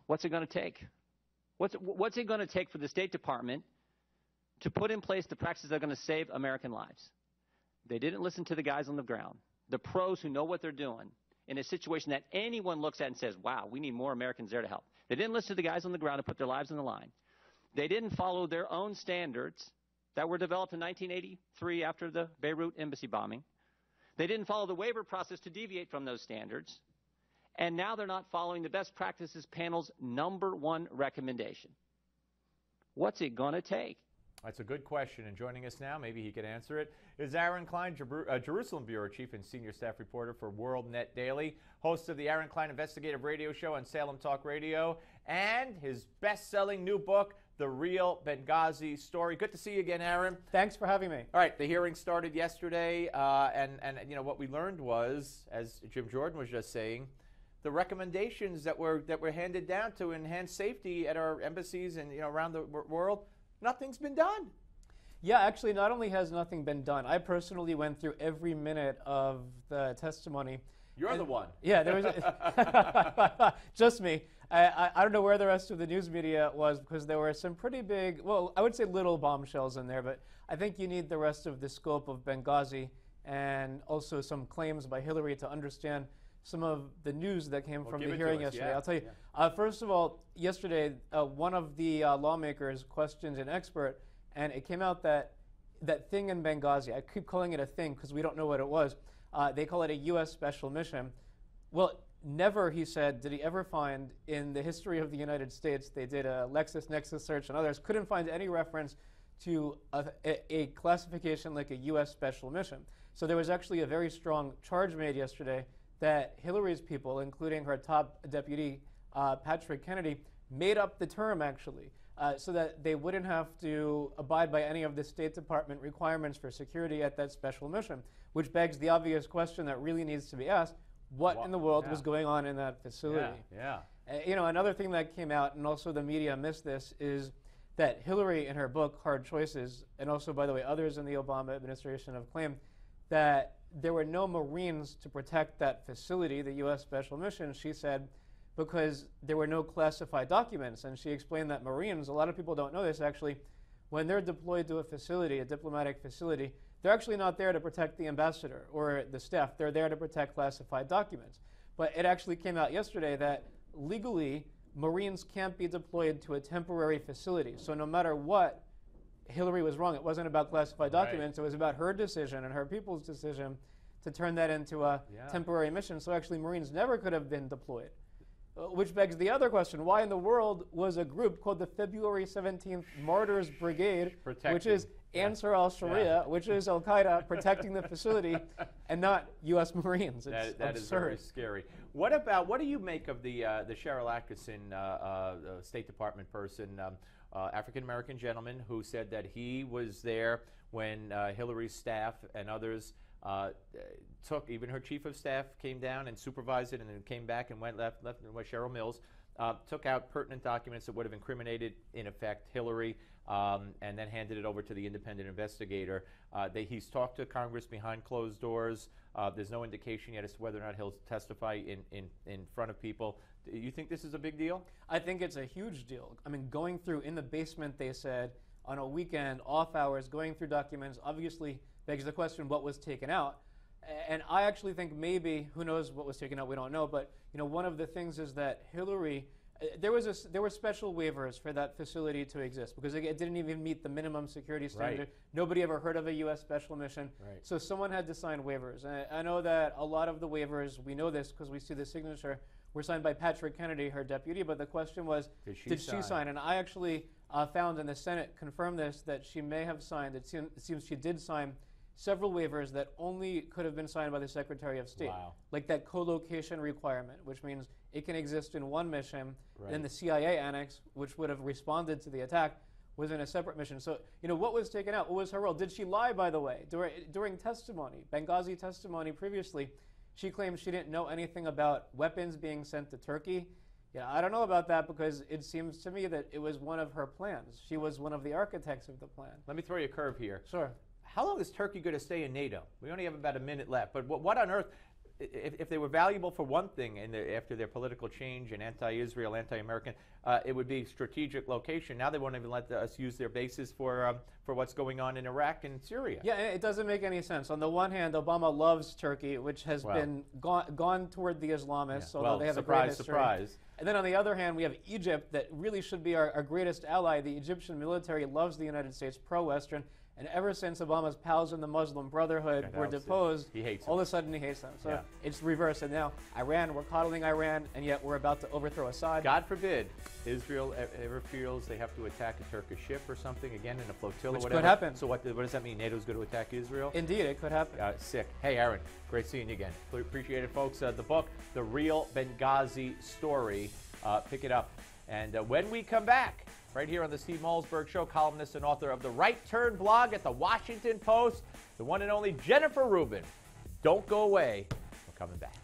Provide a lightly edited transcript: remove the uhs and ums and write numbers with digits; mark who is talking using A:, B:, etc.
A: What's it going to take? What's it going to take for the State Department to put in place the practices that are going to save American lives? They didn't listen to the guys on the ground, the pros who know what they're doing in a situation that anyone looks at and says, wow, we need more Americans there to help. They didn't listen to the guys on the ground and put their lives on the line. They didn't follow their own standards that were developed in 1983 after the Beirut embassy bombing. They didn't follow the waiver process to deviate from those standards. And now they're not following the best practices panel's #1 recommendation. What's it going to take?
B: That's a good question, and joining us now, maybe he could answer it, is Aaron Klein, Jerusalem Bureau Chief and Senior Staff Reporter for World Net Daily, host of the Aaron Klein Investigative Radio Show on Salem Talk Radio, and his best-selling new book, The Real Benghazi Story. Good to see you again, Aaron.
C: Thanks for having me.
B: All right, the hearing started yesterday, and you know what we learned was, as Jim Jordan was just saying, the recommendations that were handed down to enhance safety at our embassies and around the world. Nothing's been done.
C: Yeah, actually, not only has nothing been done, I personally went through every minute of the testimony.
B: You're the one.
C: Yeah, there was just me. I don't know where the rest of the news media was, because there were some pretty big, well, I would say little bombshells in there, but I think you need the rest of the scope of Benghazi and also some claims by Hillary to understand some of the news that came from the hearing yesterday. I'll tell you. First of all, yesterday, one of the lawmakers questioned an expert, and it came out that that thing in Benghazi, I keep calling it a thing because we don't know what it was. They call it a U.S. special mission. Well, never, he said, did he ever find in the history of the United States, they did a LexisNexis search and others, couldn't find any reference to a classification like a U.S. special mission. So there was actually a very strong charge made yesterday that Hillary's people, including her top deputy, Patrick Kennedy, made up the term, actually, so that they wouldn't have to abide by any of the State Department requirements for security at that special mission, which begs the obvious question that really needs to be asked: what in the world was going on in that facility? Another thing that came out, and also the media missed this, is that Hillary, in her book, Hard Choices, and also, by the way, others in the Obama administration have claimed that there were no Marines to protect that facility, the U.S. Special Mission, she said, because there were no classified documents. And she explained that Marines, a lot of people don't know this actually, when they're deployed to a facility, a diplomatic facility, they're actually not there to protect the ambassador or the staff. They're there to protect classified documents. But it actually came out yesterday that legally, Marines can't be deployed to a temporary facility. So no matter what, Hillary was wrong. It wasn't about classified documents. It was about her decision and her people's decision to turn that into a temporary mission. So actually, Marines never could have been deployed. Which begs the other question: why in the world was a group called the February 17th Martyrs Brigade, which is Ansar al-Sharia, which is Al-Qaeda, protecting the facility, and not U.S. Marines? It's
B: that is very scary. What do you make of the Sharyl Attkisson State Department person, African-American gentleman, who said that he was there when Hillary's staff and others took, even her chief of staff came down and supervised it, and then came back and left Cheryl Mills, took out pertinent documents that would have incriminated, in effect, Hillary, and then handed it over to the independent investigator. He's talked to Congress behind closed doors. There's no indication yet as to whether or not he'll testify in front of people. Do you think this is a big deal?
C: I think it's a huge deal. I mean, going through in the basement, they said, on a weekend, off hours, going through documents, obviously begs the question, what was taken out? And I actually think maybe, who knows what was taken out, we don't know, but one of the things is that Hillary, there were special waivers for that facility to exist because it didn't even meet the minimum security standard. Right. Nobody ever heard of a U.S. special mission. Right. So someone had to sign waivers. And I know that a lot of the waivers, we know this because we see the signature, were signed by Patrick Kennedy, her deputy, but the question was, did she sign? And I actually found, and the Senate confirmed this, that she may have signed. It seems she did sign several waivers that only could have been signed by the Secretary of State. Wow. Like that co-location requirement, which means it can exist in one mission, right. Then the CIA annex, which would have responded to the attack, was in a separate mission. So, what was taken out? What was her role? Did she lie, by the way? During testimony, Benghazi testimony previously, she claimed she didn't know anything about weapons being sent to Turkey. I don't know about that because it seems to me that it was one of her plans. She was one of the architects of the plan.
B: Let me throw you a curve here.
C: Sure.
B: How long is Turkey going to stay in NATO? We only have about a minute left, but what on earth? if they were valuable for one thing after their political change and anti-Israel, anti-American, it would be strategic location. Now they won't even let us use their bases for what's going on in Iraq and Syria.
C: Yeah, it doesn't make any sense. On the one hand, Obama loves Turkey, which has been gone toward the Islamists, although they have a great history.
B: Surprise.
C: And then on the other hand, we have Egypt that really should be our greatest ally. The Egyptian military loves the United States, pro-Western. And ever since Obama's pals in the Muslim Brotherhood were deposed,
B: he hates them.
C: all of a sudden he hates them. So it's reversed. And now Iran, we're coddling Iran, and yet we're about to overthrow Assad.
B: God forbid Israel ever feels they have to attack a Turkish ship or something again in a flotilla.
C: Which
B: whatever.
C: could happen.
B: So what does that mean? NATO's going to attack Israel?
C: Indeed, it could happen.
B: Sick. Hey, Aaron, great seeing you again. Appreciate it, folks. The book, The Real Benghazi Story. Pick it up. And when we come back, right here on the Steve Malzberg Show, columnist and author of the Right Turn blog at the Washington Post, the one and only Jennifer Rubin. Don't go away. We're coming back.